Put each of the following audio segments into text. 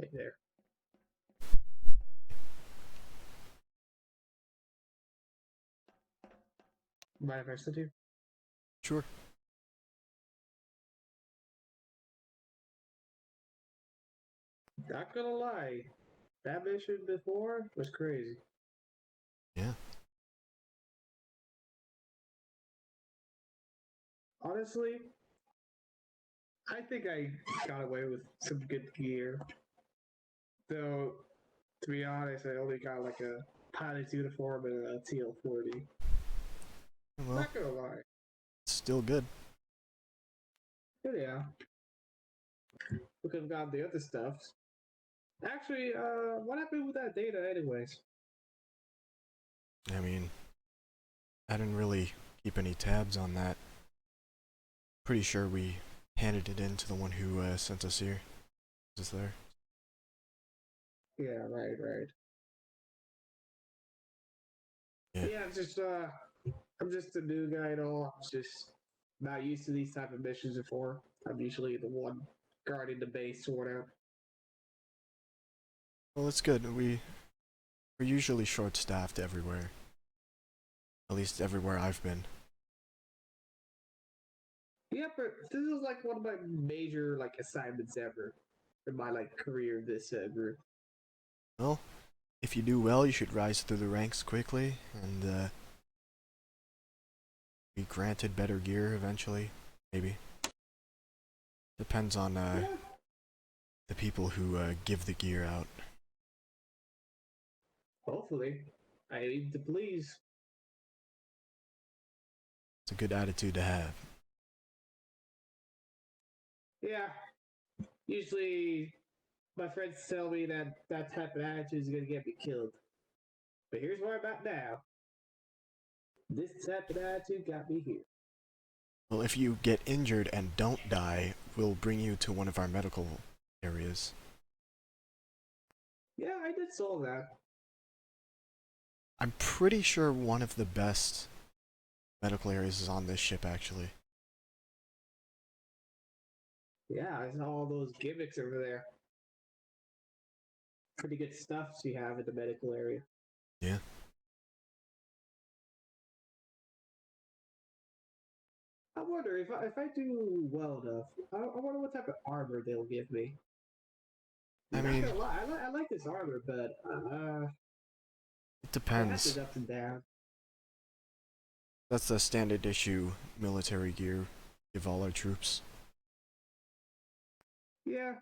Hey there. Mind if I sit here? Sure. Not gonna lie, that mission before was crazy. Yeah. Honestly, I think I got away with some good gear. Though, to be honest, I only got like a pilot's uniform and a TL40. Well, Not gonna lie. it's still good. But yeah, we could have gotten the other stuff. Actually, what happened with that data, anyways? I mean, I didn't really keep any tabs on that. Pretty sure we handed it in to the one who sent us here. Is this there? Yeah, right. Yeah. Yeah, it's just I'm just a new guy and all. I'm just not used to these type of missions before. I'm usually the one guarding the base or whatever. Well, it's good. We're usually short-staffed everywhere. At least everywhere I've been. Yeah, but this is like one of my major like assignments ever in my like career in this group. Well, if you do well, you should rise through the ranks quickly and be granted better gear eventually. Maybe. Depends on Yeah, the people who give the gear out. hopefully. I aim to please. It's a good attitude to have. Yeah, usually my friends tell me that that type of attitude is gonna get me killed. But here's where I'm at now. This type of attitude got me here. Well, if you get injured and don't die, we'll bring you to one of our medical areas. Yeah, I did solve that. I'm pretty sure one of the best medical areas is on this ship, actually. Yeah, I saw all those gimmicks over there. Pretty good stuff you have in the medical area. Yeah. I wonder if I do well enough. I wonder what type of armor they'll give me. I Not mean, gonna lie, I like this armor, but it it has its depends. ups and downs. That's the standard issue military gear give all our troops. Yeah,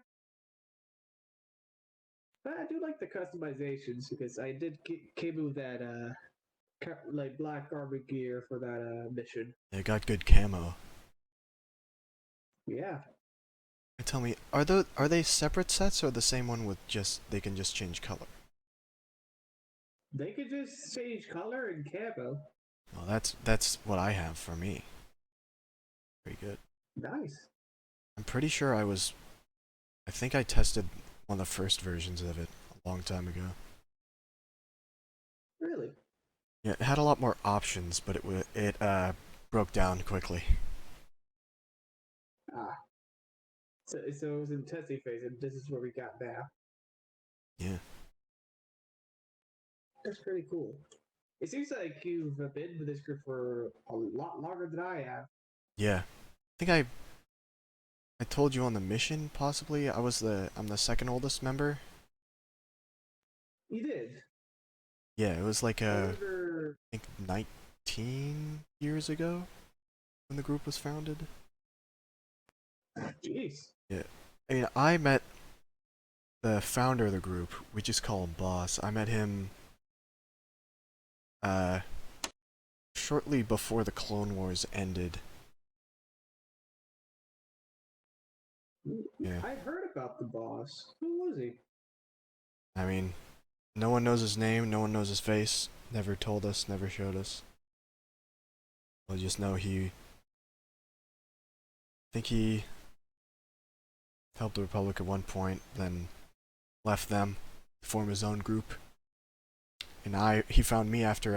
but I do like the customizations because I did came with that like black armor gear for that mission. They got good camo. Yeah, And tell me, are they separate sets or the same one with just they can just change color? they could just change color and camo. Well, that's what I have for me. Pretty good. Nice. I'm pretty sure I think I tested one of the first versions of it a long time ago. Really? Yeah, it had a lot more options, but it broke down quickly. Ah, so it was in testing phase, and this is where we got now. Yeah. That's pretty cool. It seems like you've been with this group for a lot longer than I have. Yeah. I think I told you on the mission possibly. I'm the second oldest member. You did. Yeah, it was like I I remember. think 19 years ago when the group was founded. Jeez. Yeah. I mean, I met the founder of the group. We just call him Boss. I met him uh shortly before the Clone Wars ended. Yeah. I heard about the boss. Who was he? I mean, no one knows his name, no one knows his face. Never told us, never showed us. We'll just know I think he helped the Republic at one point, then left them to form his own group. And he found me after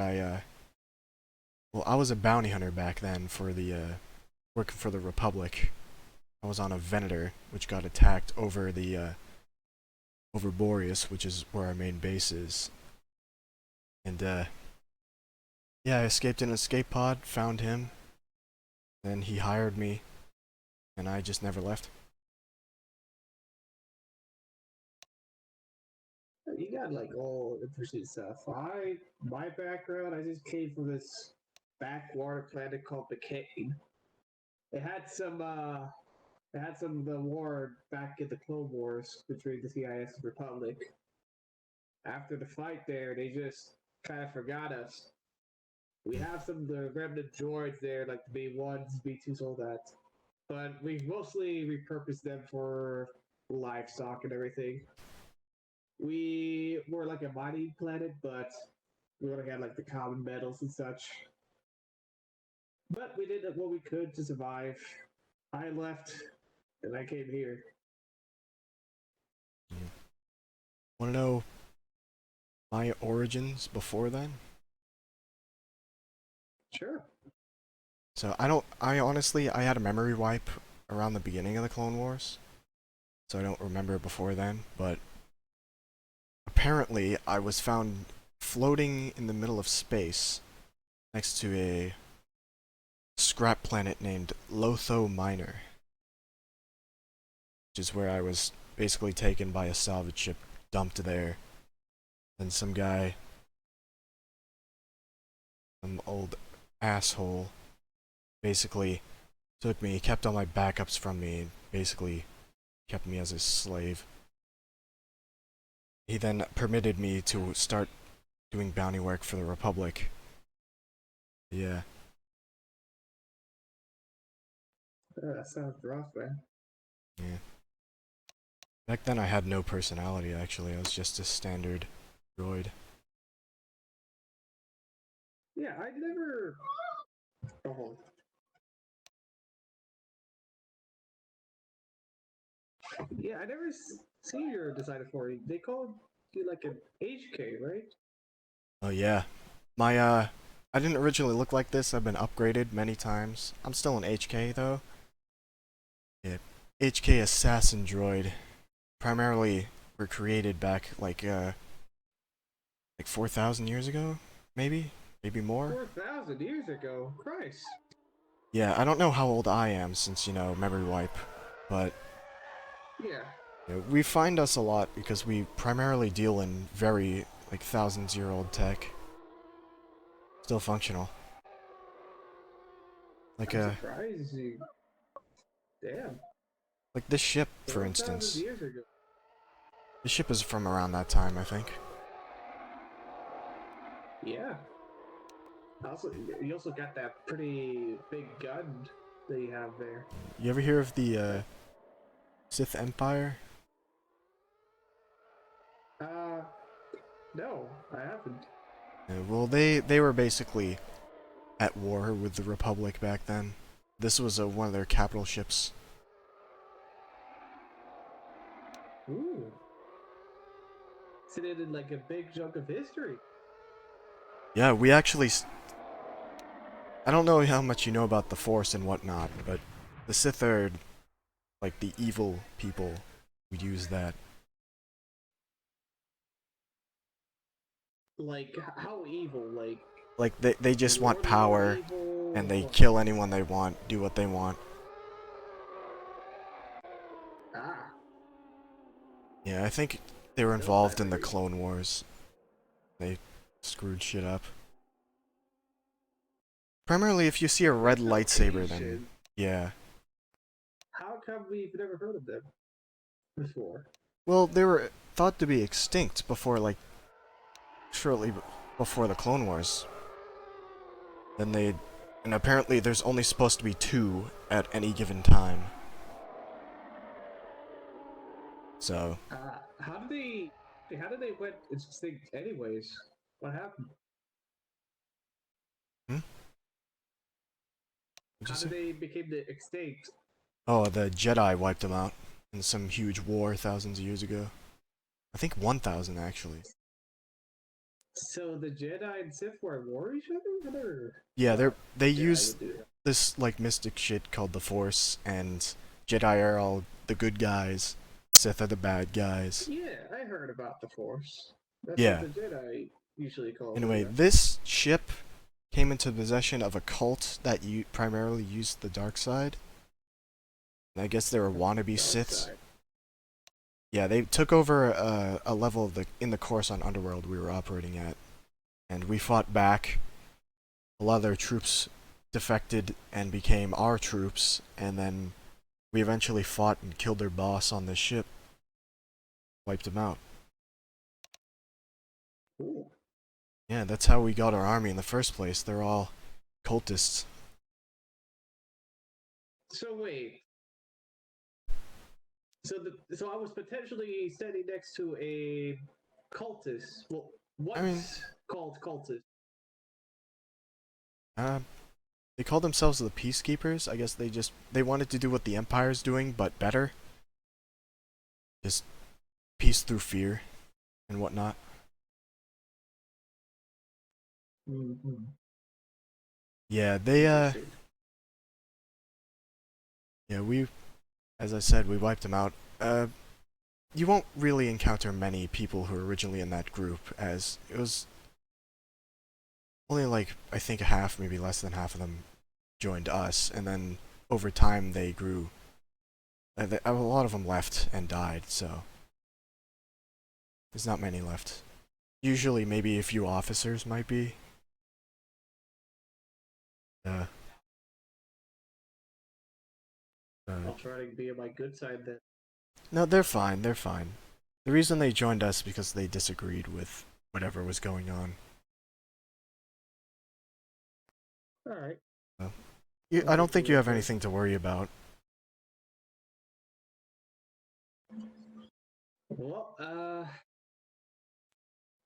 well, I was a bounty hunter back then for working for the Republic. I was on a Venator, which got attacked over over Boreas, which is where our main base is. And yeah, I escaped in an escape pod, found him, then he hired me, and I just never left. You got like all interesting stuff. My background, I just came from this backwater planet called McCain. It had some of the war back in the Clone Wars between the CIS and Republic. After the fight there, they just kind of forgot us. We have some of the remnant droids there, like the B1s, B2s, all that. But we've mostly repurposed them for livestock and everything. We were like a mining planet, but we only had like the common metals and such. But we did what we could to survive. I left, and I came here. Want to know my origins before then? Sure. So I honestly had a memory wipe around the beginning of the Clone Wars, so I don't remember it before then, but apparently I was found floating in the middle of space next to a scrap planet named Lotho Minor, which is where I was basically taken by a salvage ship, dumped there. Then some guy, some old asshole, basically took me, kept all my backups from me, and basically kept me as his slave. He then permitted me to start doing bounty work for the Republic. Yeah. That sounds rough, man. Yeah. Back then I had no personality, actually. I was just a standard droid. Yeah, I never. Oh. Yeah, I never see your designer for you. They called you like an HK, right? Oh yeah. I didn't originally look like this. I've been upgraded many times. I'm still an HK though. Yeah. HK assassin droid. Primarily were created back like 4,000 years ago, maybe more. 4,000 years ago, Christ. Yeah, I don't know how old I am since, memory wipe, but Yeah. we find us a lot because we primarily deal in very, thousands-year-old tech. Still functional. I'm surprised you. Damn. Like this ship, for 4,000 instance. years ago. The ship is from around that time, I think. Yeah. You also got that pretty big gun that you have there. You ever hear of the, Sith Empire? No, I haven't. Well, they were basically at war with the Republic back then. This was one of their capital ships. Ooh. So they did like a big chunk of history. Yeah, we actually... I don't know how much you know about the Force and whatnot, but the Sith are, like, the evil people who use that. Like, how evil? Like, they just want power, evil, and they kill anyone they want, do what they want. Ah. Yeah, I think they were involved in the Clone Wars. They screwed shit up. Primarily, if you see a red lightsaber, then yeah. How come we've never heard of them before? Well, they were thought to be extinct before, shortly before the Clone Wars. And apparently there's only supposed to be 2 at any given time. So. How did they went extinct anyways? What happened? How did they become extinct? Oh, the Jedi wiped them out in some huge war thousands of years ago. I think 1,000 actually. So the Jedi and Sith were at war each other? Yeah, they use this mystic shit called the Force, and Jedi are all the good guys, Sith are the bad guys. Yeah, I heard about the Force. That's Yeah. what the Jedi usually call Anyway, it. this ship came into possession of a cult that primarily used the dark side. And I guess they were wannabe Siths. Yeah, they took over a level in the course on Underworld we were operating at, and we fought back. A lot of their troops defected and became our troops, and then we eventually fought and killed their boss on this ship. Wiped him out. Ooh. Yeah, that's how we got our army in the first place. They're all cultists. So wait. So I was potentially standing next to a cultist. Well, what's called cultist? They call themselves the Peacekeepers. I guess they wanted to do what the Empire's doing, but better. Just peace through fear and whatnot. Mm-hmm. Yeah, yeah, as I said, we wiped them out. You won't really encounter many people who were originally in that group, as it was only like, I think half, maybe less than half of them joined us, and then over time they grew. A lot of them left and died, so there's not many left. Usually maybe a few officers might be. I'll try to be on my good side then. No, they're fine, they're fine. The reason they joined us because they disagreed with whatever was going on. Alright. Well, I don't think you have anything to worry about. Well, that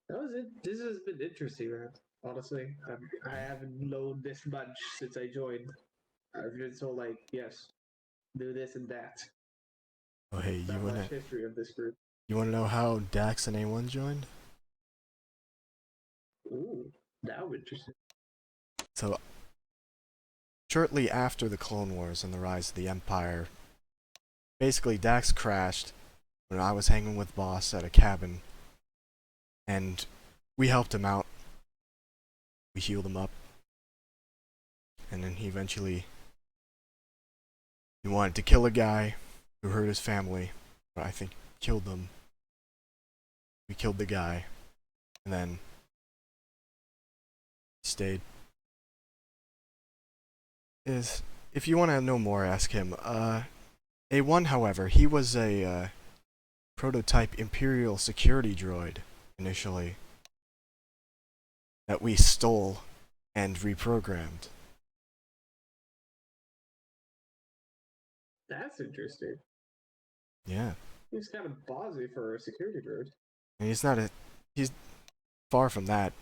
was it. This has been interesting, man. Honestly, I haven't known this much since I joined. I've been so like, yes, do this and that. Oh hey, Not much history of this group. You wanna know how Dax and A1 joined? Ooh, that was interesting. So, shortly after the Clone Wars and the rise of the Empire, basically Dax crashed when I was hanging with Boss at a cabin, and we helped him out. We healed him up, and then he wanted to kill a guy who hurt his family, but I think killed them. We killed the guy, and then stayed. If you want to know more, ask him. A1, however, he was a prototype Imperial security droid initially that we stole and reprogrammed. That's interesting. Yeah. He's kind of ballsy for a security droid. And he's far from that.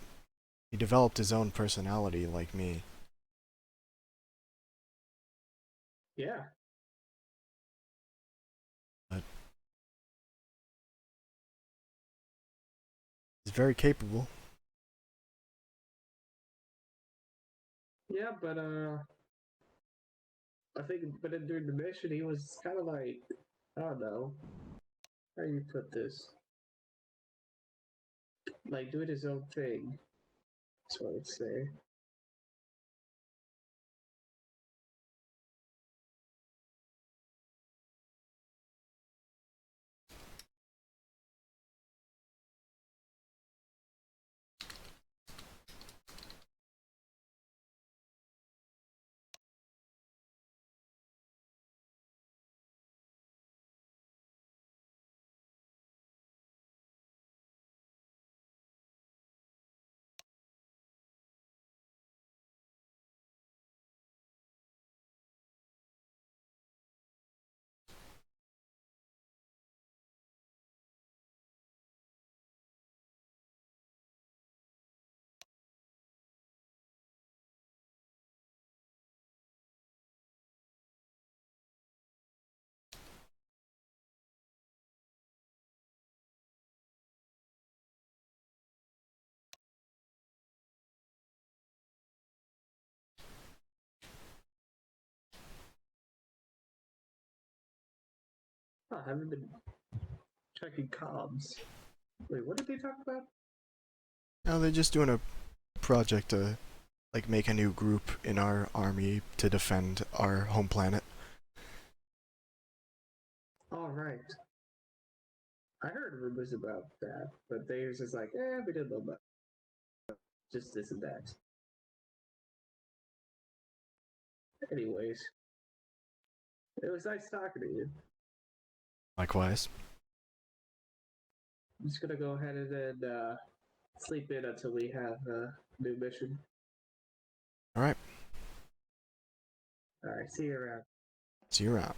He developed his own personality like me. Yeah. But he's very capable. Yeah, but I think during the mission he was kind of like, I don't know, how do you put this? Like doing his own thing. That's what I'd say. I haven't been checking comms. Wait, what did they talk about? No, they're just doing a project to like make a new group in our army to defend our home planet. All right. I heard rumors about that, but they was just like, we didn't know about just this and that. Anyways, it was nice talking to you. Likewise. I'm just gonna go ahead and then sleep in until we have a new mission. Alright. Alright, see you around. See you around.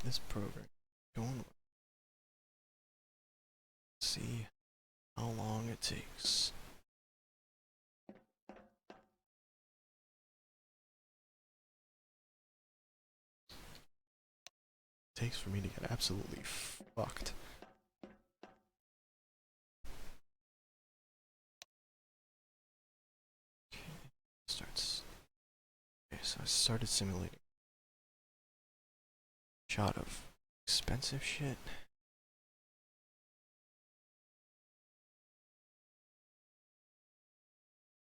this program going well. See how long it takes. Takes for me to get absolutely fucked. Okay, starts. Okay, so I started simulating. Shot of expensive shit.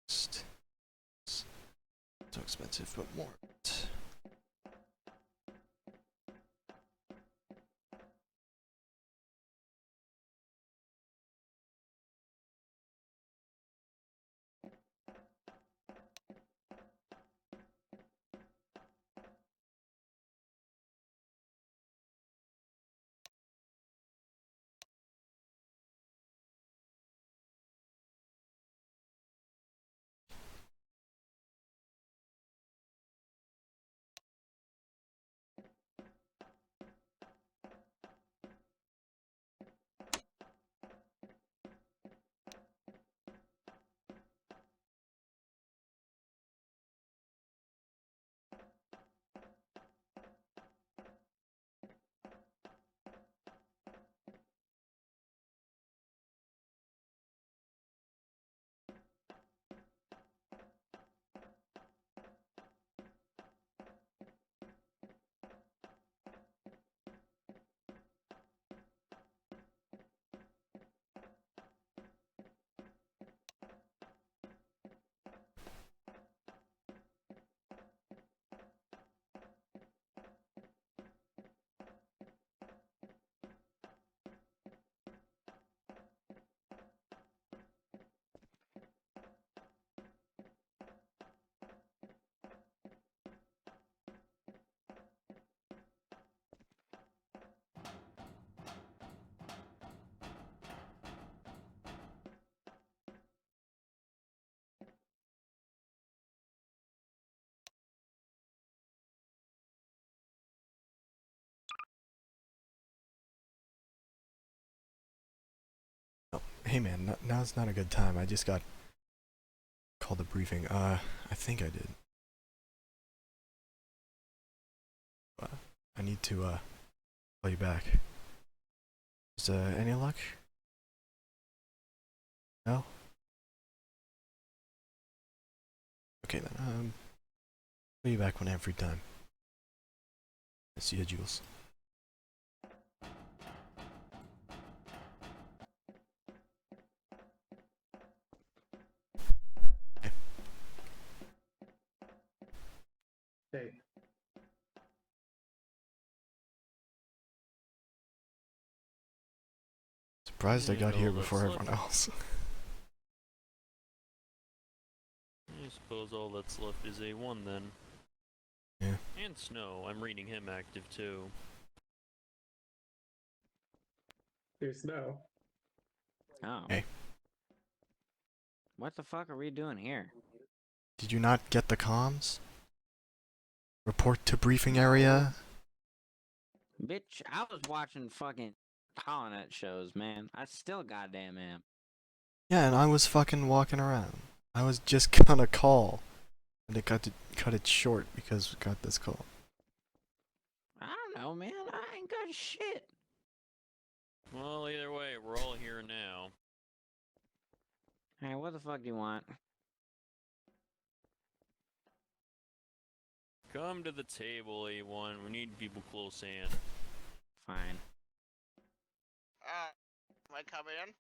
So expensive, but more. Hey man, now's not a good time. I just got called a briefing. I think I did. I need to call you back. Is any luck? No? Okay then, call you back when I have free time. See ya, Jules. Hey. Surprised I got here before everyone else. I suppose all that's left is A1 then. Yeah. And Snow, I'm reading him active too. There's Snow. Oh. Hey. What the fuck are we doing here? Did you not get the comms? Report to briefing area? Bitch, I was watching fucking Holonet shows, man. I still goddamn am. Yeah, and I was fucking walking around. I was just gonna call. And they cut it short because we got this call. I don't know, man. I ain't got shit. Well, either way, we're all here now. Hey, what the fuck do you want? Come to the table, A1. We need people close in. Fine. Am I coming in?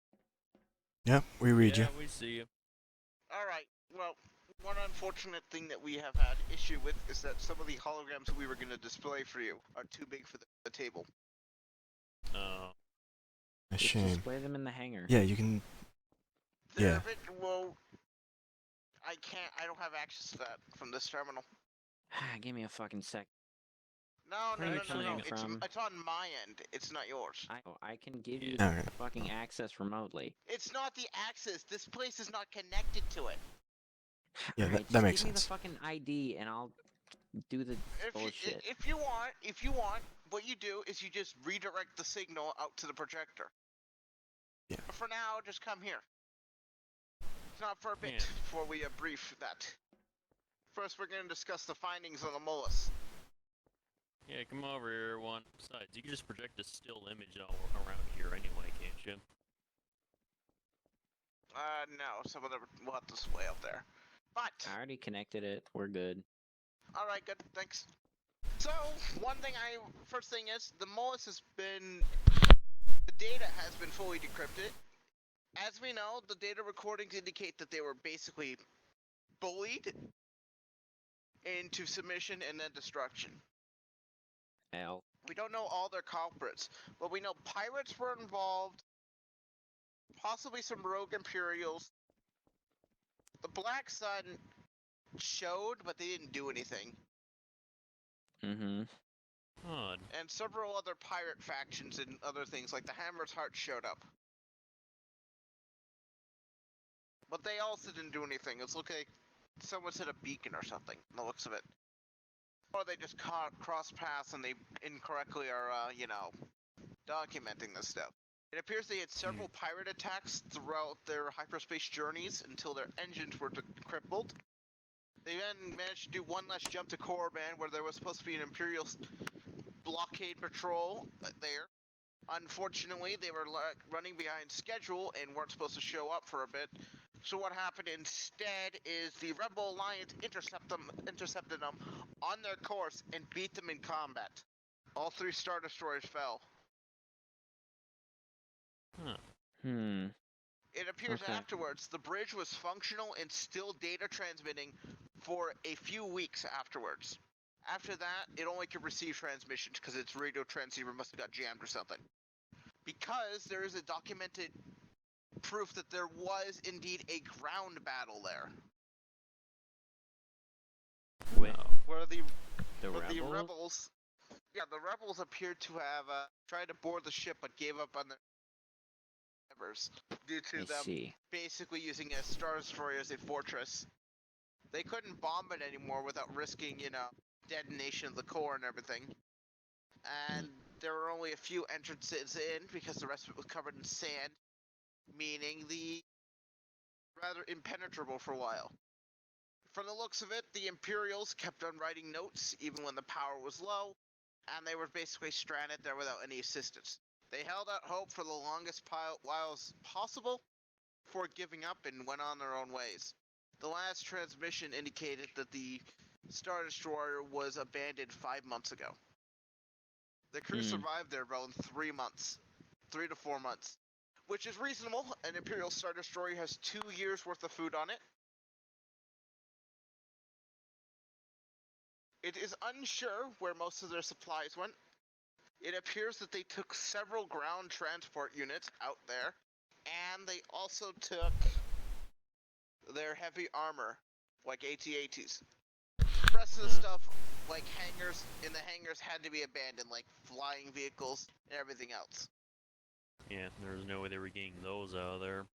Yep, we read you. Yeah, we see you. Alright, well, one unfortunate thing that we have had issue with is that some of the holograms we were going to display for you are too big for the table. Oh. A Just shame. display them in the hangar. Yeah, you can. Yeah. Well, I don't have access to that from this terminal. Give me a fucking sec. No. Where are you coming from? It's on my end. It's not yours. I can give you Okay. fucking access remotely. It's not the access. This place is not connected to it. Yeah, Alright, that just makes give me the sense. fucking ID and I'll do the bullshit. If you want, what you do is you just redirect the signal out to the projector. Yeah. But for now, just come here. It's not for a bit Yeah. before we brief that. First, we're going to discuss the findings on the mollusk. Yeah, come over here, one. Besides, you can just project a still image all around here anyway, can't you? No, some of them will have to display up there. But, I already connected it. We're good. alright, good, thanks. So, first thing is, the mollusk has been, the data has been fully decrypted. As we know, the data recordings indicate that they were basically bullied into submission and then destruction. L. We don't know all their culprits, but we know pirates were involved, possibly some rogue Imperials. The Black Sun showed, but they didn't do anything. Mm-hmm. Odd. And several other pirate factions and other things, like the Hammer's Heart, showed up. But they also didn't do anything. It's looking like someone's hit a beacon or something, from the looks of it. Or they just cross paths and they incorrectly are, documenting this stuff. It appears they had several pirate attacks throughout their hyperspace journeys until their engines were crippled. They then managed to do one last jump to Korriban, where there was supposed to be an Imperial blockade patrol there. Unfortunately, they were running behind schedule and weren't supposed to show up for a bit. So what happened instead is the Rebel Alliance intercepted them on their course and beat them in combat. All 3 Star Destroyers fell. Huh. It appears Okay. afterwards the bridge was functional and still data transmitting for a few weeks afterwards. After that, it only could receive transmissions because its radio transceiver must have got jammed or something. Because there is a documented proof that there was indeed a ground battle there. Wait, Where the rebels? rebels appeared to have tried to board the ship but gave up on their endeavors due to I them see. basically using a Star Destroyer as a fortress. They couldn't bomb it anymore without risking, detonation of the core and everything. And there were only a few entrances in because the rest of it was covered in sand, meaning the rather impenetrable for a while. From the looks of it, the Imperials kept on writing notes even when the power was low, and they were basically stranded there without any assistance. They held out hope for the longest while possible before giving up and went on their own ways. The last transmission indicated that the Star Destroyer was abandoned 5 months ago. The crew survived there around 3 months. 3 to 4 months. Which is reasonable. An Imperial Star Destroyer has 2 years worth of food on it. It is unsure where most of their supplies went. It appears that they took several ground transport units out there, and they also took their heavy armor, like AT-ATs. The rest of the stuff, like hangars, in the hangars had to be abandoned, like flying vehicles and everything else. Yeah, there's no way they were getting those out of there.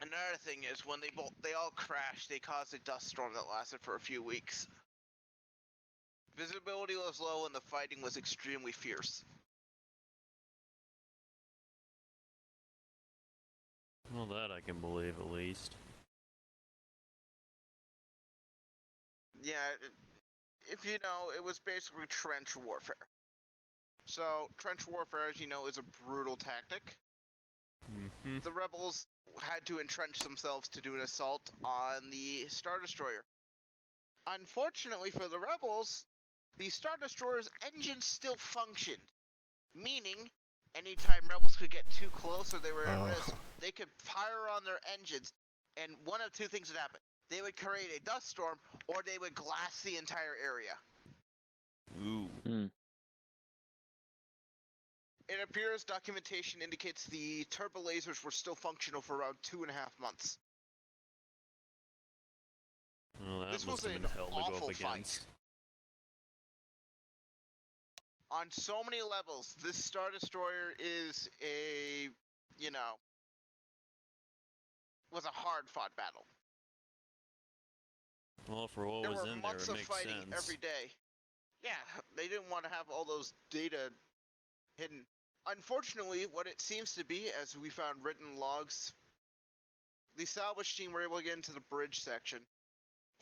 Another thing is, when they all crashed, they caused a dust storm that lasted for a few weeks. Visibility was low and the fighting was extremely fierce. Well, that I can believe at least. Yeah, if you know, it was basically trench warfare. So, trench warfare, as you know, is a brutal tactic. Mm-hmm. The rebels had to entrench themselves to do an assault on the Star Destroyer. Unfortunately for the rebels, the Star Destroyer's engines still functioned. Meaning, anytime rebels could get too close or they were at risk, they could fire on their engines, and one of 2 things would happen. They would create a dust storm, or they would glass the entire area. Ooh. It appears documentation indicates the turbo lasers were still functional for around 2.5 months. Well, that This must was have an been hell to go awful up fight. against. On so many levels, this Star Destroyer is a, was a hard-fought battle. Well, for what There was were in there, months it of makes fighting sense. every day. Yeah, they didn't want to have all those data hidden. Unfortunately, what it seems to be, as we found written logs, the salvage team were able to get into the bridge section.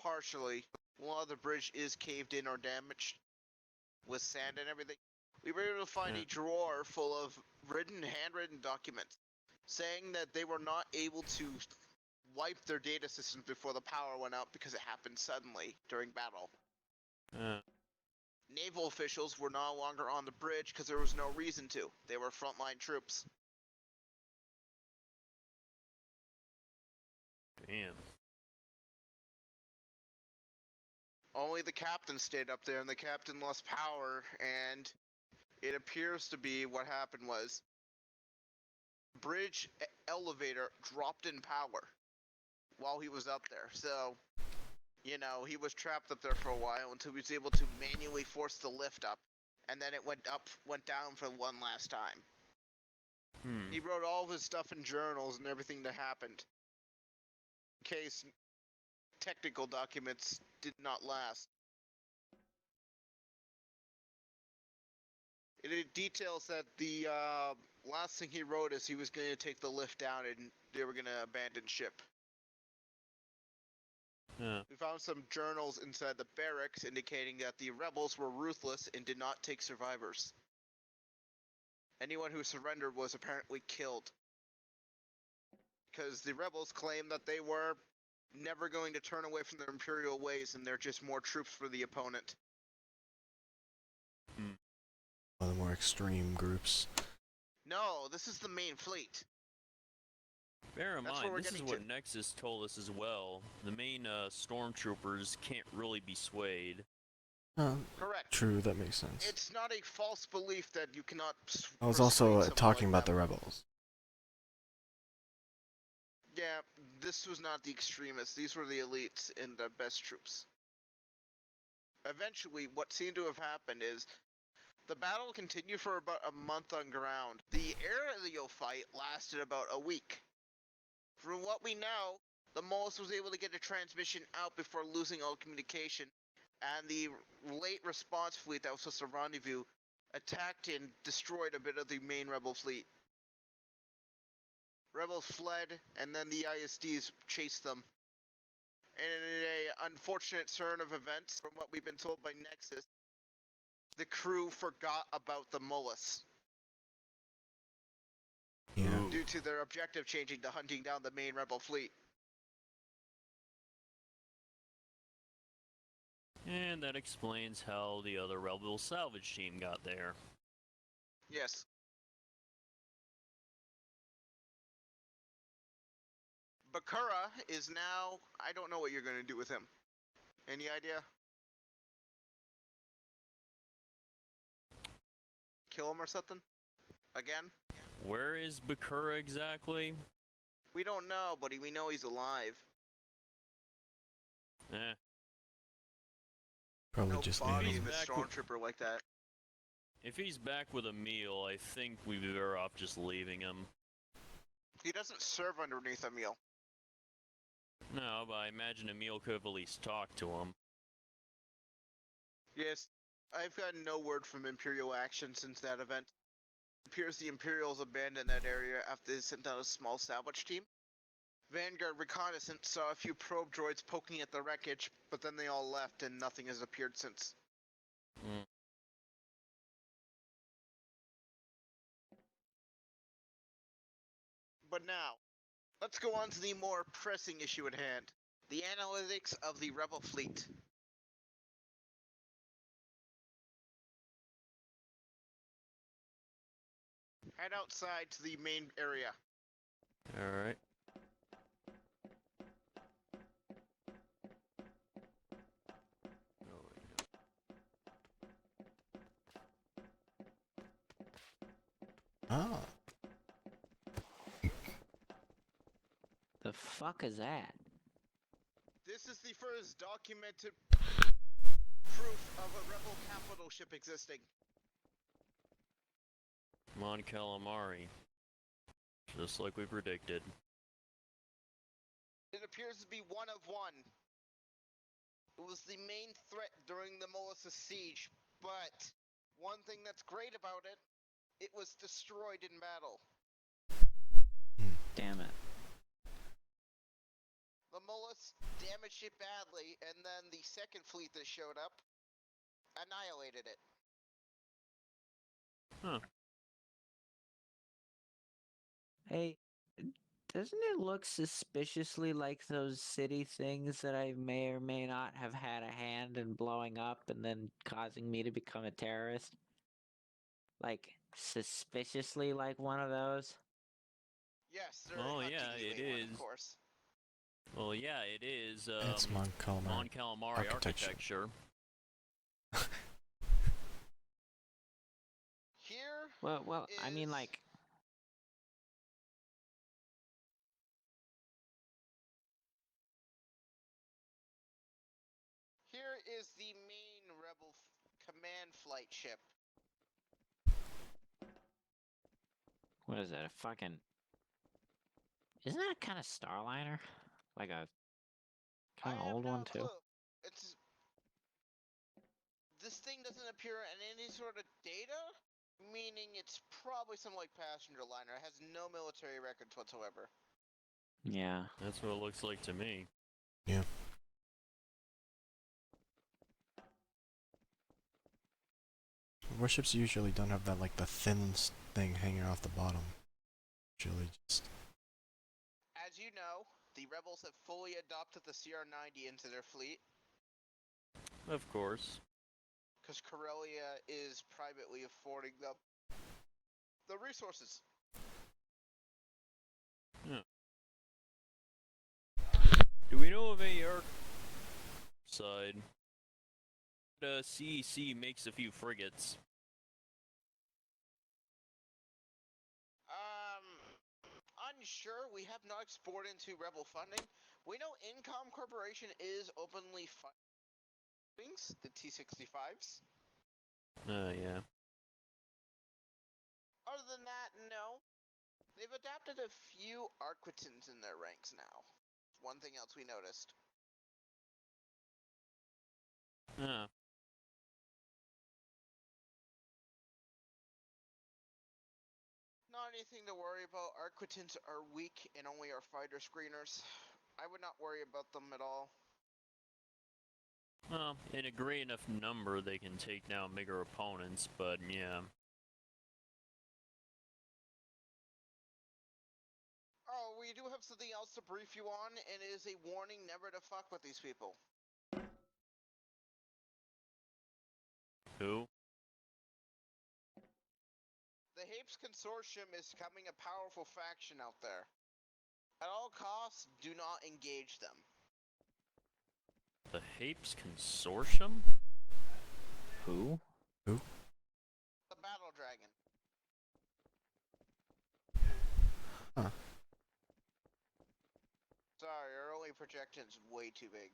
Partially. A lot of the bridge is caved in or damaged with sand and everything. We were able to find Yeah. a drawer full of handwritten documents saying that they were not able to wipe their data systems before the power went out because it happened suddenly during battle. Naval officials were no longer on the bridge because there was no reason to. They were frontline troops. Damn. Only the captain stayed up there, and the captain lost power, and it appears to be what happened was bridge elevator dropped in power while he was up there. So, you know, he was trapped up there for a while until he was able to manually force the lift up, and then it went down for one last time. He wrote all of his stuff in journals and everything that happened, in case technical documents did not last. It details that the last thing he wrote is he was going to take the lift down and they were going to abandon ship. Yeah. We found some journals inside the barracks indicating that the rebels were ruthless and did not take survivors. Anyone who surrendered was apparently killed. Because the rebels claimed that they were never going to turn away from their imperial ways and they're just more troops for the opponent. One of the more extreme groups. No, this is the main fleet. Bear in That's mind, what we're this is getting what to. Nexus told us as well. The main stormtroopers can't really be swayed. Correct. True, that makes sense. It's not a false belief that you cannot I was persuade also someone talking like about them. the rebels. Yeah, this was not the extremists. These were the elites and the best troops. Eventually, what seemed to have happened is the battle continued for about a month on ground. The aerial fight lasted about a week. From what we know, the Molus was able to get a transmission out before losing all communication, and the late response fleet that was supposed to rendezvous attacked and destroyed a bit of the main rebel fleet. Rebels fled, and then the ISDs chased them. And in an unfortunate turn of events, from what we've been told by Nexus, the crew forgot about the Molus. Yeah. Due to their objective changing to hunting down the main rebel fleet. And that explains how the other rebel salvage team got there. Yes. Bakura is now... I don't know what you're going to do with him. Any idea? Kill him or something? Again? Where is Bakura exactly? We don't know, but we know he's alive. Eh. Probably No just body ate of him. a stormtrooper like that. If he's back with a meal, I think we'd be better off just leaving him. He doesn't serve underneath a meal. No, but I imagine Emil could have at least talked to him. Yes, I've gotten no word from Imperial action since that event. It appears the Imperials abandoned that area after they sent out a small salvage team. Vanguard reconnaissance saw a few probe droids poking at the wreckage, but then they all left and nothing has appeared since. But now, let's go on to the more pressing issue at hand. The analytics of the Rebel fleet. Head outside to the main area. Alright. Ah. The fuck is that? This is the first documented proof of a Rebel capital ship existing. Mon Calamari. Just like we predicted. It appears to be one of one. It was the main threat during the Molossus siege, but one thing that's great about it, it was destroyed in battle. Damn it. The Molus damaged it badly, and then the second fleet that showed up annihilated it. Huh. Hey, doesn't it look suspiciously like those city things that I may or may not have had a hand in blowing up and then causing me to become a terrorist? Like, suspiciously like one of those? Yes, they're Oh, hunting yeah, you, it A1, is. of course. Well, yeah, it is. It's Mon Calamari. Mon Calamari architecture. Here Well, I mean, is- like, Here is the main rebel command flight ship. what is that? A fucking. Isn't that kind of Starliner? Like a kind I of have old no one, too? clue. It's this thing doesn't appear in any sort of data, meaning it's probably some like passenger liner. It has no military records whatsoever. Yeah. That's what it looks like to me. Yeah. Warships usually don't have that, like, the thin thing hanging off the bottom. Usually just... As you know, the rebels have fully adopted the CR-90 into their fleet, Of course. because Corellia is privately affording them the resources. Do we know of any arc side? CEC makes a few frigates. Unsure. We have not explored into rebel funding. We know Incom Corporation is openly funding the T-65s. Yeah. Other than that, no. They've adapted a few Arquitins in their ranks now. One thing else we noticed. Yeah. Not anything to worry about. Arquitins are weak and only are fighter screeners. I would not worry about them at all. Well, in a great enough number, they can take down bigger opponents, but yeah. Oh, we do have something else to brief you on, and it is a warning never to fuck with these people. Who? The Hapes Consortium is becoming a powerful faction out there. At all costs, do not engage them. The Hapes Consortium? Who? The Battle Dragon. Huh. Sorry, our early projection's way too big.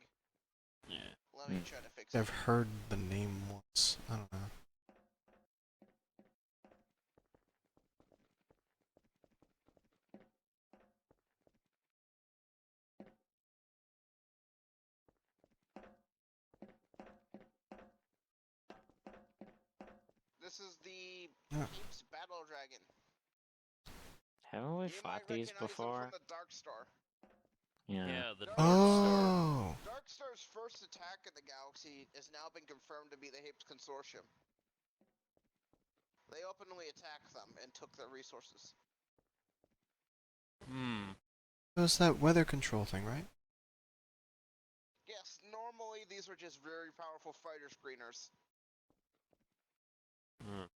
Yeah. Let me try to fix it. I've heard the name once. I don't know. This is the Yeah. Hapes Battle Dragon. Haven't we You might fought these recognize before? them from the Dark Star. Yeah, the Dark Dark Star. Oh! Dark Star's first attack in the galaxy has now been confirmed to be the Hapes Consortium. They openly attacked them and took their resources. It was that weather control thing, right? Yes, normally these are just very powerful fighter screeners. Hmm.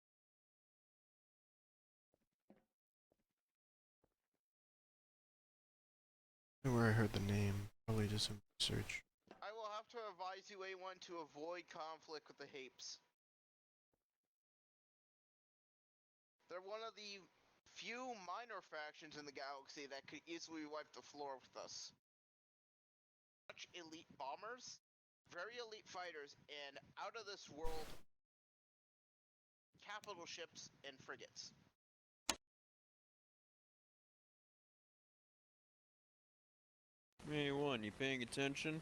I don't know where I heard the name. Probably just some research. I will have to advise you, A1, to avoid conflict with the Hapes. They're one of the few minor factions in the galaxy that could easily wipe the floor with us. Such elite bombers, very elite fighters, and out of this world capital ships and frigates. Hey, one, you paying attention?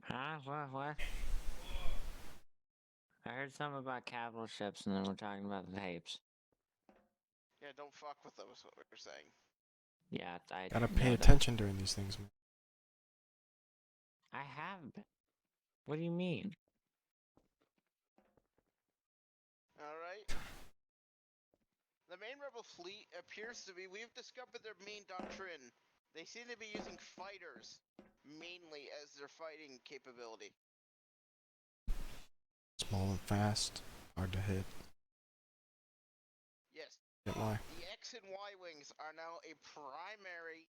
Huh? What? I heard something about capital ships, and then we're talking about the tapes. Yeah, don't fuck with them, is what we're saying. Yeah, I Gotta know pay that. attention during these things, man. I have been. What do you mean? Alright. The main rebel fleet appears to be... We've discovered their main doctrine. They seem to be using fighters, mainly, as their fighting capability. Small and fast, hard to hit. Yes. Get why? The X and Y wings are now a primary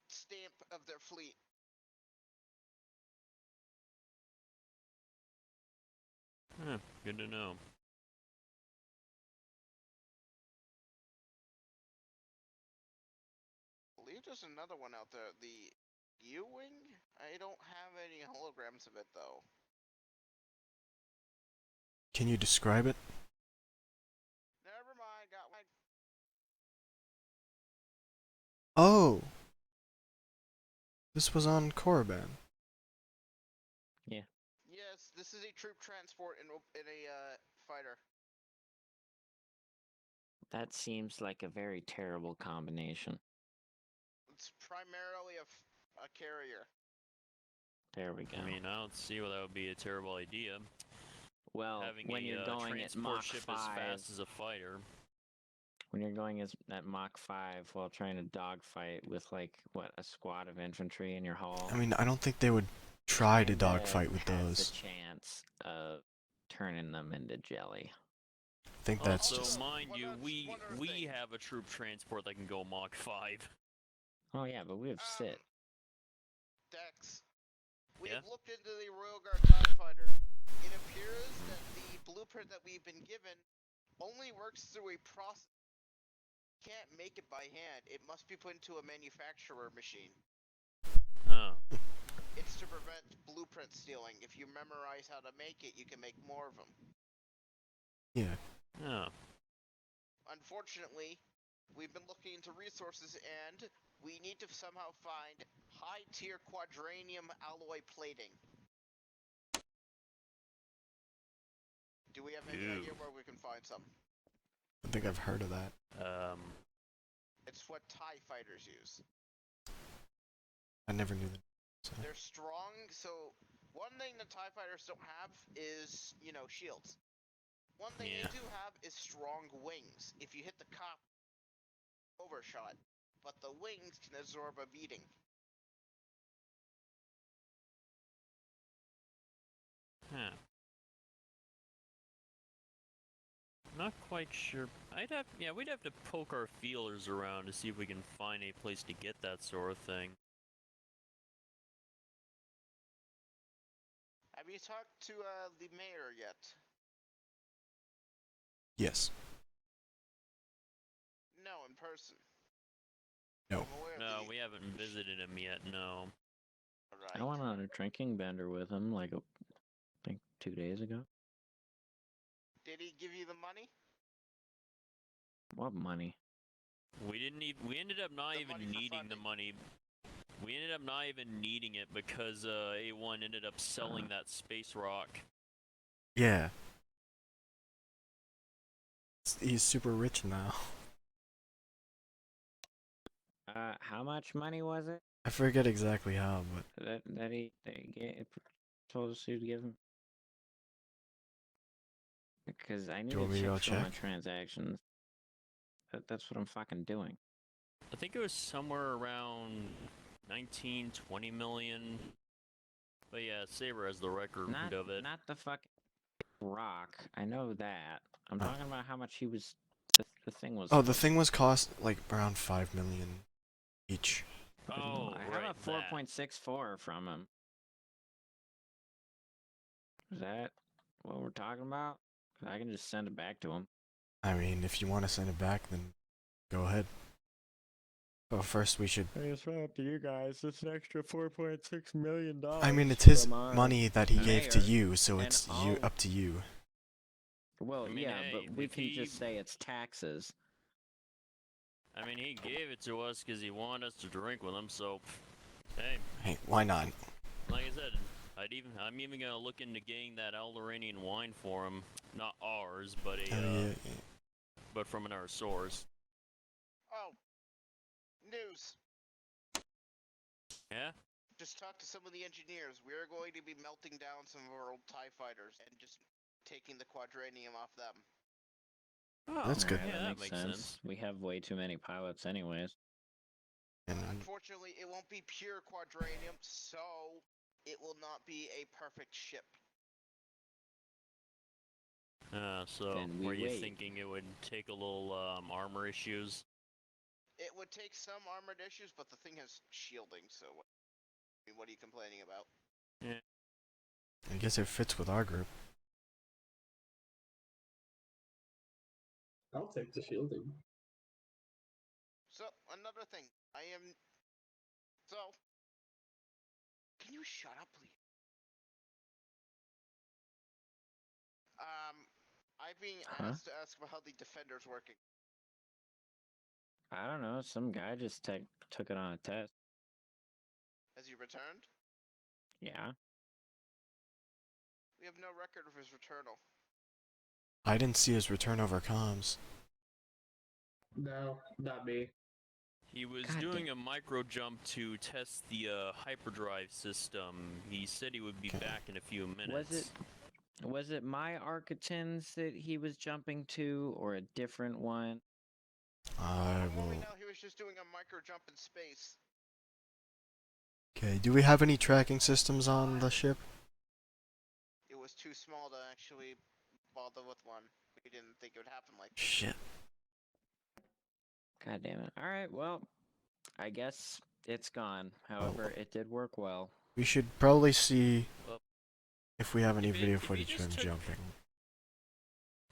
stamp of their fleet. Good to know. I believe there's another one out there. The U-wing? I don't have any holograms of it, though. Can you describe it? Never mind, got one. Oh! This was on Korriban. Yes, this is a troop transport in a fighter. That seems like a very terrible combination. It's primarily a carrier. There we go. I mean, I don't see why that would be a terrible idea. well, Having when a you're going at transport Mach ship 5, as fast as a fighter. when you're going at Mach 5 while trying to dogfight with, like, what, a squad of infantry in your hull. I mean, I don't think they would try to kinda dogfight with has those. a chance of turning them into jelly. I think that's Also, just... mind Well, you, that's we one other thing. have a troop transport that can go Mach 5. Oh yeah, but we have Sit. Dex. We've Yeah? looked into the Royal Guard TIE Fighter. It appears that the blueprint that we've been given only works through a process. Can't make it by hand. It must be put into a manufacturer machine. Oh. It's to prevent blueprint stealing. If you memorize how to make it, you can make more of them. Yeah. Oh. Unfortunately, we've been looking into resources and we need to somehow find high-tier quadranium alloy plating. Do we have any Ew. idea where we can find some? I think I've heard of that. It's what TIE fighters use. I never knew that. So. They're strong, so one thing the TIE fighters don't have is, shields. One thing Yeah. they do have is strong wings. If you hit the cop, overshot. But the wings can absorb a beating. Huh. Not quite sure. We'd have to poke our feelers around to see if we can find a place to get that sort of thing. Have you talked to the mayor yet? Yes. No, in person. No. I'm aware of No, the- we haven't visited him yet, no. Alright. I went on a drinking bender with him, like, I think 2 days ago. Did he give you the money? What money? We ended up not The even money for needing the funding. money. We ended up not even needing it because A1 ended up selling that space rock. Yeah. He's super rich now. How much money was it I forget exactly how, but that he told us to give him? Because I need you want to me to go check through my check? transactions. That's what I'm fucking doing. I think it was somewhere around 19, 20 million. But yeah, Saber has the record of it. Not the fucking rock. I know that. I'm Oh. talking about how much he was. The thing was. oh, the thing was cost like around 5 million each. Oh, I right, have a 4.64 from him. Is that what we're talking about? 'Cause I can just send it back to him. I mean, if you want to send it back, then go ahead. But first, we should. I mean, it's right up to you guys. It's an extra $4.6 million. I mean, it's his from our money that he gave to mayor, you, so and it's I'll- up to you. Well, I mean, yeah, hey, but we if can he- just say it's taxes. I mean, he gave it to us because he wanted us to drink with him, so... Hey, Hey, why not? like I said, I'm even gonna look into getting that Eldoranian wine for him. Not ours, but but from another source. Oh, news. Yeah. Just talk to some of the engineers. We are going to be melting down some of our old TIE fighters and just taking the quadranium off them. Oh, That's good. Alright, Yeah, that makes sense. We have way too many pilots, anyways. And Unfortunately, it won't be pure quadranium, so it will not be a perfect ship. So Then we were you wait. thinking it would take a little armor issues? It would take some armored issues, but the thing has shielding, so I mean, what are you complaining about? I guess it fits with our group. I'll take the shielding. So, another thing. Can you shut up, please? I've been asked to ask about how the Defender's working. I don't know. Some guy just took it on a test. Has he returned? Yeah. We have no record of his returnal. I didn't see his return over comms. No, not me. He was God doing damn. a micro jump to test the hyperdrive system. He said he would be Okay. back in a few minutes. Was it my Architans that he was jumping to, or a different one? I From what we will. know, he was just doing a micro jump in space. Okay, do we have any tracking systems on the ship? It was too small to actually bother with one. We didn't think it would happen like this. Shit. God damn it. Alright, well, I guess it's gone. However, it did work well. We should probably see Well, if we have any if he video footage of just him took- jumping.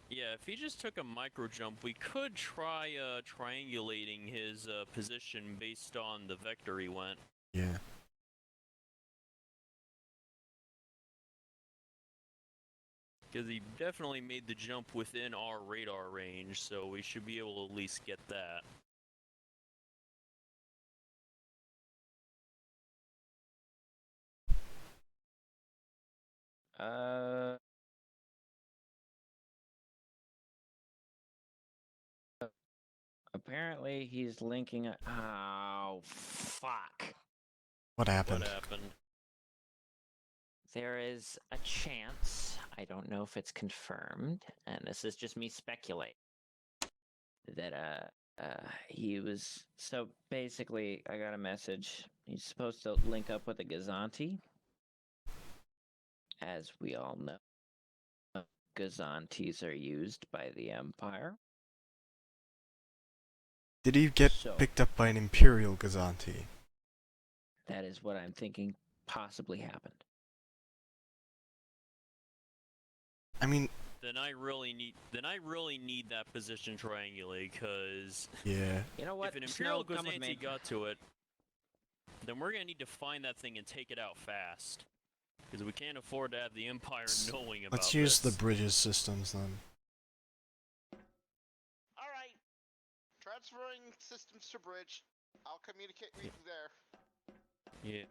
Yeah, if he just took a micro jump, we could try triangulating his position based on the vector he went. Yeah. Because he definitely made the jump within our radar range, so we should be able to at least get that. Apparently, he's linking a. Oh, fuck. What happened? What happened? There is a chance, I don't know if it's confirmed, and this is just me speculating, that he was. So basically, I got a message. He's supposed to link up with a Gazanti. As we all know, Gazantis are used by the Empire. Did he get So- picked up by an Imperial Gazanti? That is what I'm thinking possibly happened. I mean, Then I really need that position triangulated, because yeah. You know what? if an Snow, Imperial come with me. Gazanti got to it, then we're gonna need to find that thing and take it out fast. Because we can't afford to have the Empire knowing about Let's use the this. bridges systems then. Alright. Transferring systems to bridge. I'll communicate with you there. Yeah.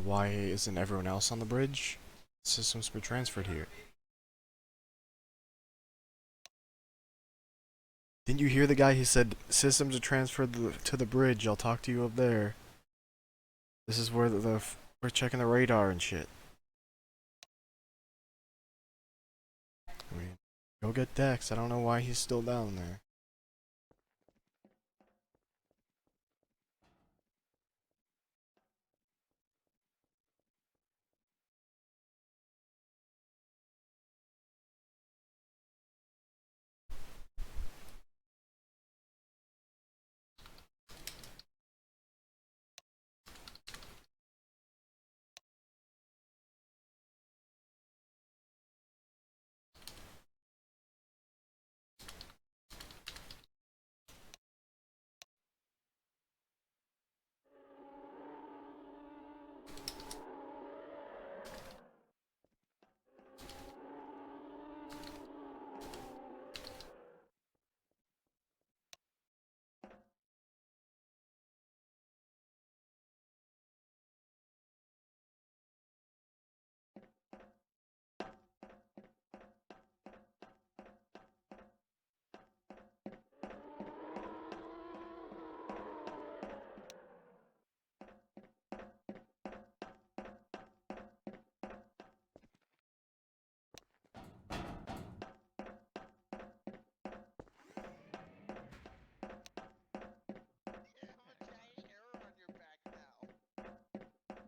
why isn't everyone else on the bridge? Systems were transferred here. Didn't you hear the guy? He said, systems are transferred to the bridge. I'll talk to you up there. This is where we're checking the radar and shit. I mean, go get Dex. I don't know why he's still down there.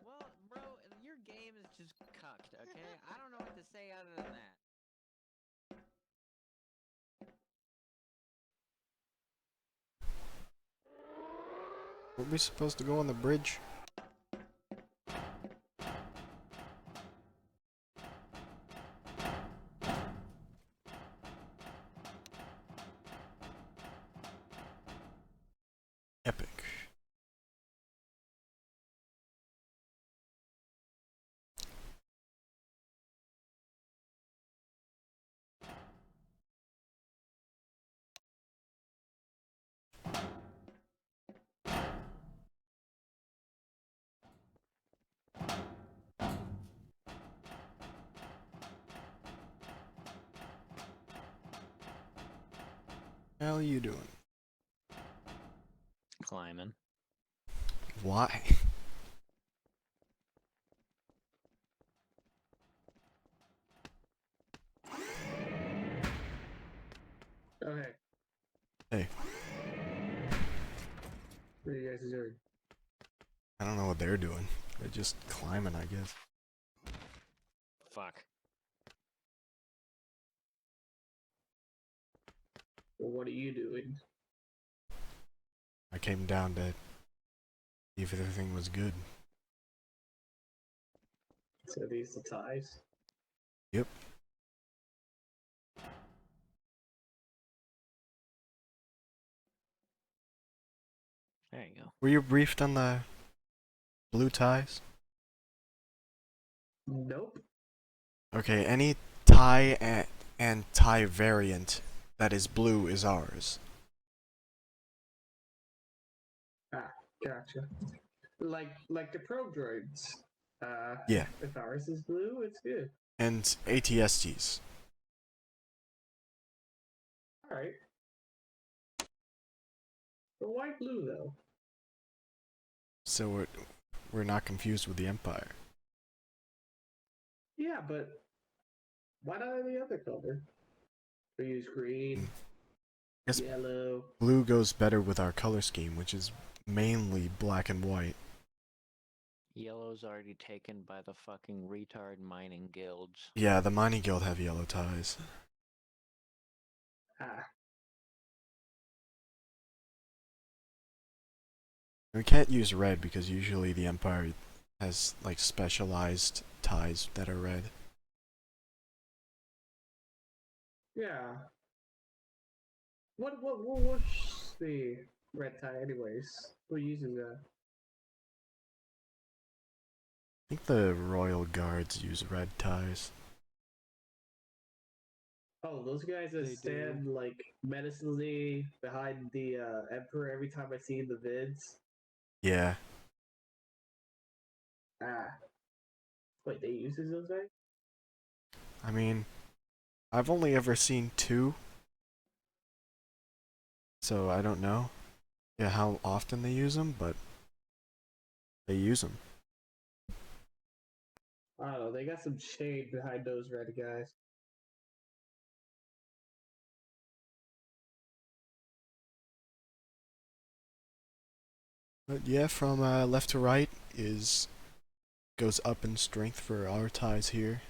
Well, bro, your game is just cucked, okay? I don't know what to say other than that. Were we supposed to go on the bridge? Epic. How are you doing? Climbing. Why? Okay. Hey. What are you guys doing? I don't know what they're doing. They're just climbing, I guess. Fuck. Well, what are you doing? I came down to see if everything was good. So these the ties? Yep. There you go. Were you briefed on the blue ties? Nope. Okay, any tie and tie variant that is blue is ours. Ah, gotcha. Like the probe droids. Yeah. If ours is blue, it's good. And ATSTs. Alright. But why blue though? So we're not confused with the Empire. Yeah, but why not any other color? We use green, Yes. yellow. Blue goes better with our color scheme, which is mainly black and white. Yellow's already taken by the fucking retard mining guilds. Yeah, the mining guild have yellow ties. Ah, We can't use red because usually the Empire has like specialized ties that are red. yeah. What's the red tie anyways? Who uses that? I think the royal guards use red ties. Oh, those guys that They stand like menacingly behind the Emperor every time I see the vids. Yeah. Ah, Wait, they use those things? I mean, I've only ever seen 2, so I don't know how often they use them, but they use them. I don't know. They got some shade behind those red guys. But yeah, from left to right goes up in strength for our ties here.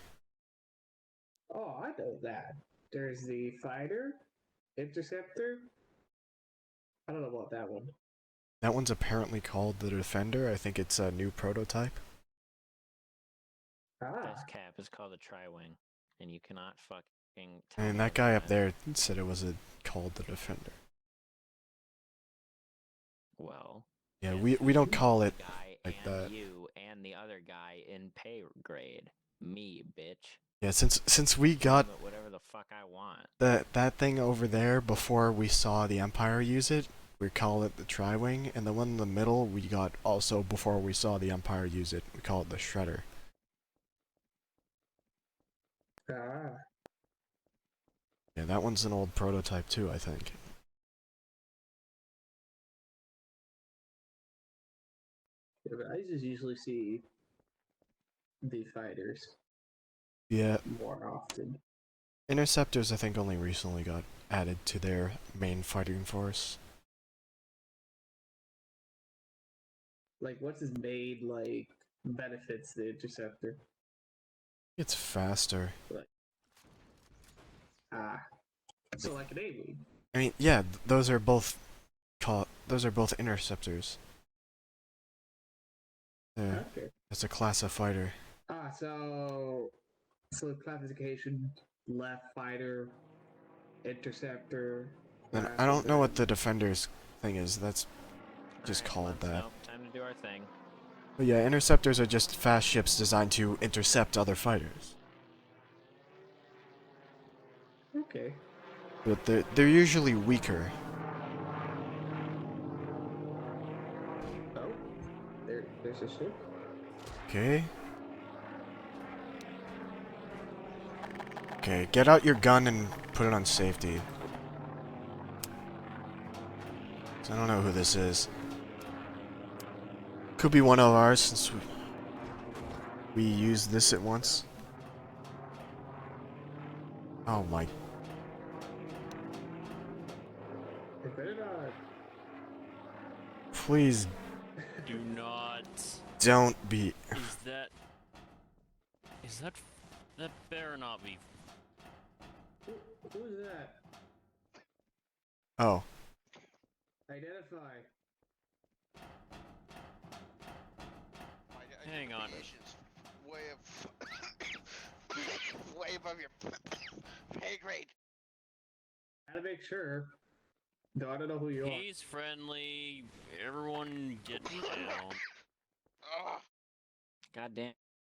Oh, I know that. There's the fighter, interceptor. I don't know about that one. That one's apparently called the Defender. I think it's a new prototype. Ah, This cap is called a tri-wing, and you cannot fucking tell And me that guy up otherwise. there said it was called the Defender. Well, Yeah, guess we don't who's call the it guy like and that. you and the other guy in pay grade. Me, bitch. Yeah, since we got Name it whatever the fuck I want. that thing over there before we saw the Empire use it, we call it the Tri-Wing, and the one in the middle we got also before we saw the Empire use it. We call it the Shredder. ah. Yeah, that one's an old prototype too, I think. Yeah, but I just usually see the fighters Yeah, more often. Interceptors I think only recently got added to their main fighting force. Like, what's his main benefits the interceptor? It's faster. Ah, so like an A-wing. I mean, yeah, those are both interceptors. Yeah, Okay. it's a class of fighter. Ah, so classification: left fighter, interceptor. Then fast, I don't know what then- the Defender's thing is. That's just Alright, called that. nope, time to do our thing. But yeah, interceptors are just fast ships designed to intercept other fighters. Okay. But they're usually weaker. Oh, there's a ship. Okay. Okay, get out your gun and put it on safety. 'Cause I don't know who this is. Could be one of ours since we used this at once. Oh my. They better not. Please Do not. don't be. That better not be. Who's that? Oh. Identify. My Hang on. identification's way above your pay grade. Gotta make sure. No, I don't know who you are. He's friendly. Everyone get down. Ugh. Goddamn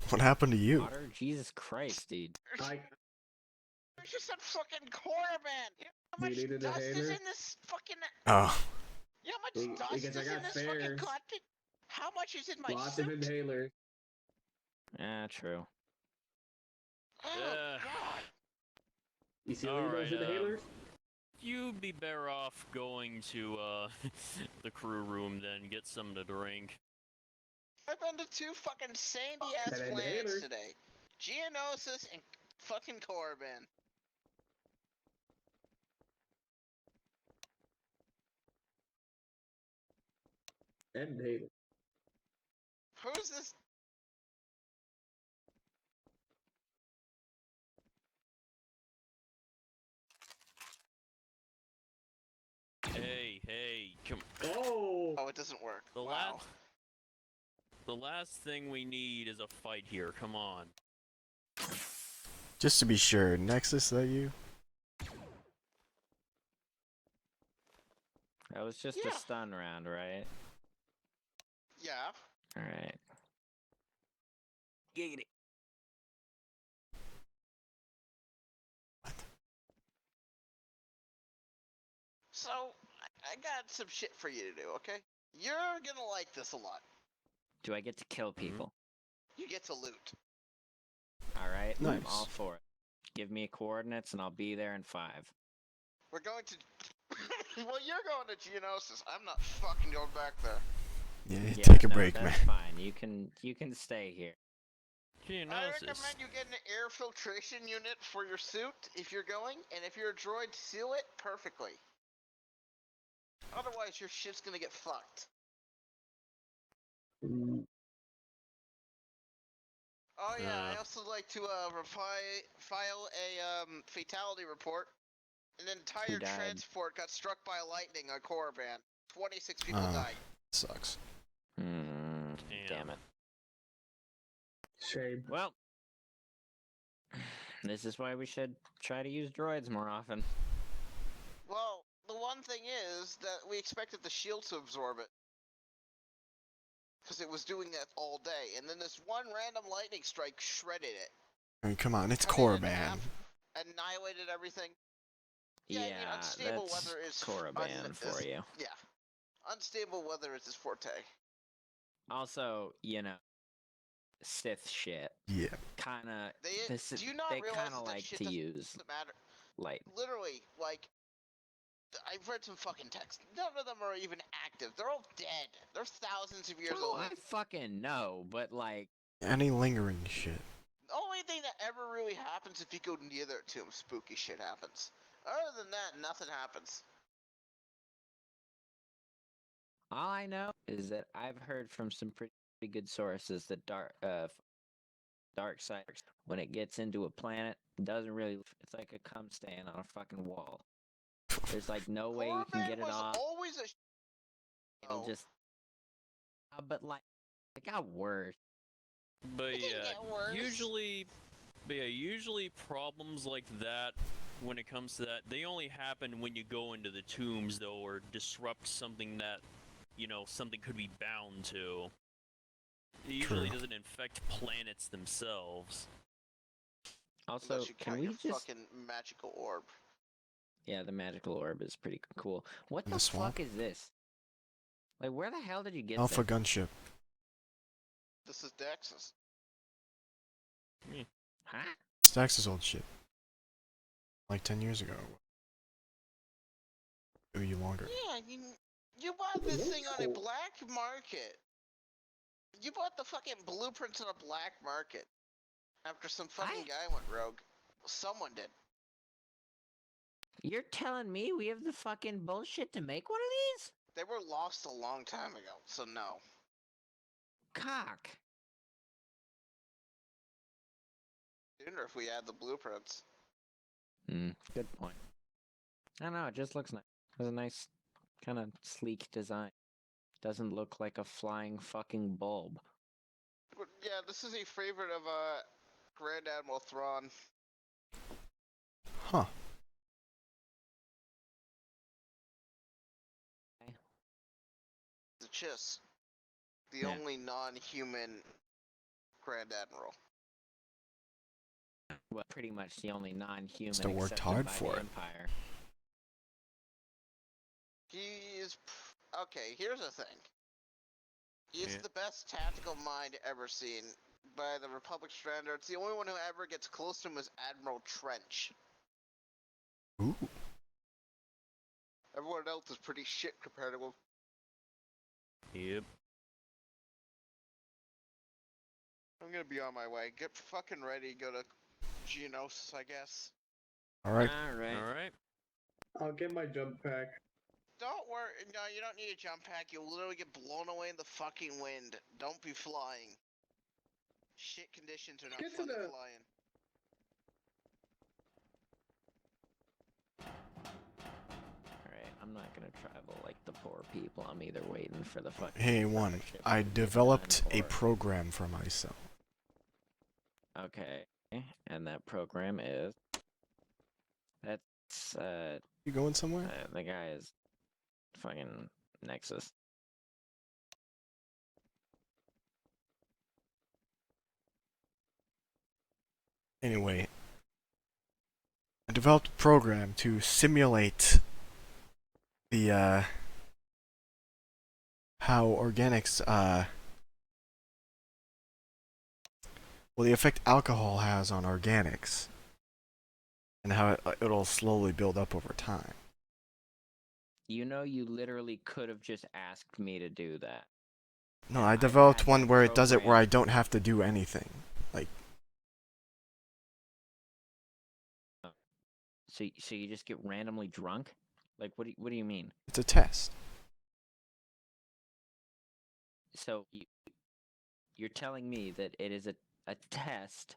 What happened to you? water, Jesus Christ, dude. There's just a fucking Corbin. You know how Do you much need an dust is inhaler? in this fucking? Oh. You know how much dust Because I is in got this spares. fucking cockpit? How much is in my Lots suit? of inhalers. Yeah, true. Oh God. You see any of Alright, those inhalers? You'd be better off going to the crew room then. Get something to drink. I've been to 2 fucking sandy ass That planets inhaler. today. Geonosis and fucking Corbin. Inhaler. Who's this? Hey, come. Oh! Oh, it doesn't work. The Wow. last thing we need is a fight here. Come on. Just to be sure, Nexus, that you? That was just Yeah. a stun round, right? Yeah. Alright. Giggity. So, I got some shit for you to do, okay? You're gonna like this a lot. Do I get to kill people? You get to loot. Alright, I'm Nice. all for it. Give me coordinates and I'll be there in 5. We're going to. Well, you're going to Geonosis. I'm not fucking going back there. Yeah, Yeah, take a no, break, that's man. fine. You can stay here. I recommend you get an air filtration unit for your suit if you're going, and if you're a droid, seal it perfectly. Otherwise, your shit's gonna get fucked. Oh yeah, I also like to file a fatality report. An entire died? transport got struck by lightning on Korriban. 26 people died. Sucks. Damn it. Shame. Well, this is why we should try to use droids more often. Well, the one thing is that we expected the shield to absorb it. Because it was doing that all day, and then this one random lightning strike shredded it. I mean, come on, it's Cut it in Korriban. half, annihilated everything. Yeah, I mean, unstable that's weather is Korriban for you. Yeah, unstable weather is his forte. Also, Sith shit. Yeah. Kinda. Do you not they realize kinda that like shit to use doesn't matter? light. Literally, like, I've read some fucking texts. None of them are even active. They're all dead. They're thousands of years old. I fucking know, but like. Any lingering shit. The only thing that ever really happens if you go near their tomb, spooky shit happens. Other than that, nothing happens. All I know is that I've heard from some pretty good sources that dark side, when it gets into a planet, doesn't really. It's like a cum stain on a fucking wall. There's like no way you can get it off. Always a. It'll just. But like, it got worse. But It didn't yeah, get worse. usually problems like that, when it comes to that, they only happen when you go into the tombs, though, or disrupt something that, something could be bound to. It usually doesn't infect planets themselves. Also, Unless you can count we your just? fucking magical orb. Yeah, the magical orb is pretty cool. What In the the swamp? fuck is this? Like, where the hell did you get Alpha this? gunship. This is Dex's. Huh? It's Dax's old shit. Like 10 years ago. Maybe longer. Yeah, you bought this thing on a black market. You bought the fucking blueprints on a black market. After some fucking guy went rogue. Someone did. You're telling me we have the fucking bullshit to make one of these? They were lost a long time ago, so no. Cock. Sooner if we had the blueprints. Good point. I don't know, it just looks nice. It has a nice, kind of sleek design. Doesn't look like a flying fucking bulb. But yeah, this is a favorite of Grand Admiral Thrawn. Huh. The Chiss. The Yeah. only non-human Grand Admiral. Well, pretty much the only non-human Still worked accepted hard by for the it. Empire. He is... Okay, here's the thing. He's Yeah. the best tactical mind ever seen by the Republic standards. The only one who ever gets close to him is Admiral Trench. Ooh. Everyone else is pretty shit compared to him. Yep. I'm gonna be on my way. Get fucking ready, go to Geonosis, I guess. Alright. Alright. I'll get my jump pack. Don't worry, no, you don't need a jump pack. You'll literally get blown away in the fucking wind. Don't be flying. Shit conditions are not Get to fun to the- fly in. Alright, I'm not gonna travel like the poor people. I'm either waiting for the fucking... Hey, one. ship I to get developed done a or- program for myself. Okay, and that program is... That's, You going somewhere? the guy is fucking Nexus. Anyway, I developed a program to simulate the, how organics, Well, the effect alcohol has on organics, and how it'll slowly build up over time. You know, you literally could have just asked me to do that. No, And I I've developed had one that where it does it where I programmed. don't have to do anything. Like, So you just get randomly drunk? Like, what do you mean? it's a test. So you're telling me that it is a test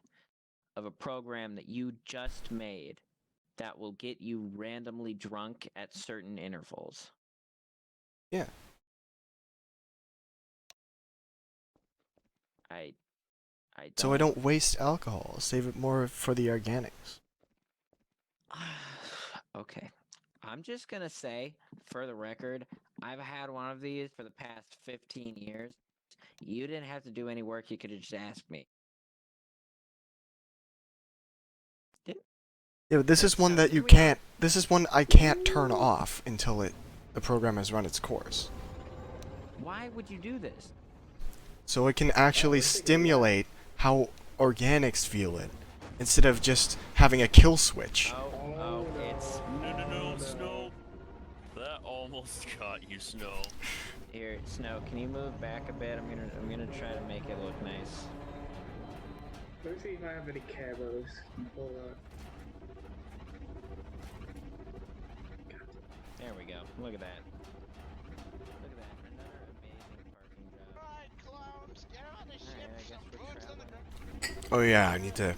of a program that you just made that will get you randomly drunk at certain intervals? Yeah. I So I don't waste alcohol. Save it more for the organics. Okay. I'm just gonna say, for the record, I've had one of these for the past 15 years. You didn't have to do any work. You could have just asked me. Yeah, but this is one that you Didn't we all- can't. This is one I can't turn off until the program has run its course. Why would you do this? So it can actually stimulate how organics feel it, instead of just having a kill switch. Oh, it's No, Snow. That almost got you, Snow. here. Snow, can you move back a bit? I'm gonna try to make it look nice. Let me see if I have any camos. Hold on. There we go. Look at that. Look at that. Another amazing parking job. Alright, clowns, get on the ship. Alright, I guess Some we're boots on the traveling. ground. Oh yeah, I need to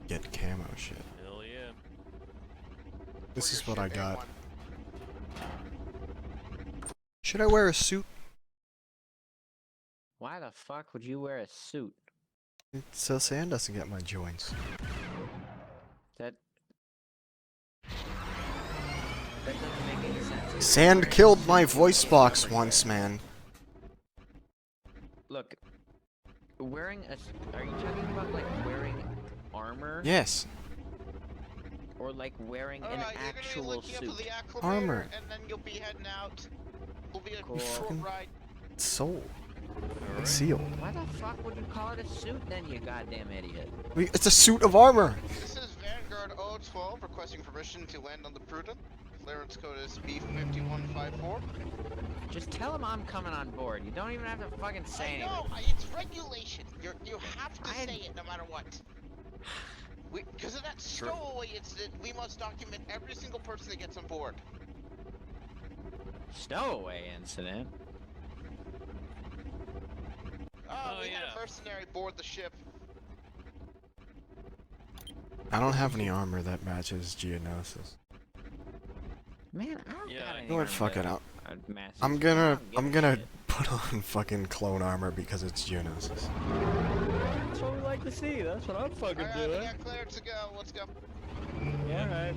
get camo shit. Hell yeah. This For is your what I ship, got. A1. Should I wear a suit? Why the fuck would you wear a suit? So sand doesn't get my joints. That doesn't make any sense. Sand killed my voice box once, man. Look, wearing are you talking about like wearing armor? Yes, Or like wearing an Alright, you're actual gonna be looking suit? up to the acclimator, Armor. and then you'll be heading out. It'll be a Cool. short Fucking- ride. it's sold. Alright. It's sealed. Why the fuck would you call it a suit then, you goddamn idiot? It's a suit of armor. This is Vanguard 012 requesting permission to land on the Prudent. Clearance code is B5154. Just tell him I'm coming on board. You don't even have to fucking say I anything. know, it's regulation. You have to I- say it no matter what. Because of that stowaway incident, we must document every single person that gets on board. Stowaway incident? Oh, we had yeah. a mercenary board the ship. I don't have any armor that matches Geonosis. Man, I don't Yeah, got I any You know what? armor Fuck it. that- massive I'm suit. gonna I don't give I'm a gonna shit. put on fucking clone armor because it's Geonosis. That's what we like to see. That's what I'm fucking Alright, we got clearance to go. Let's go. Yeah, right.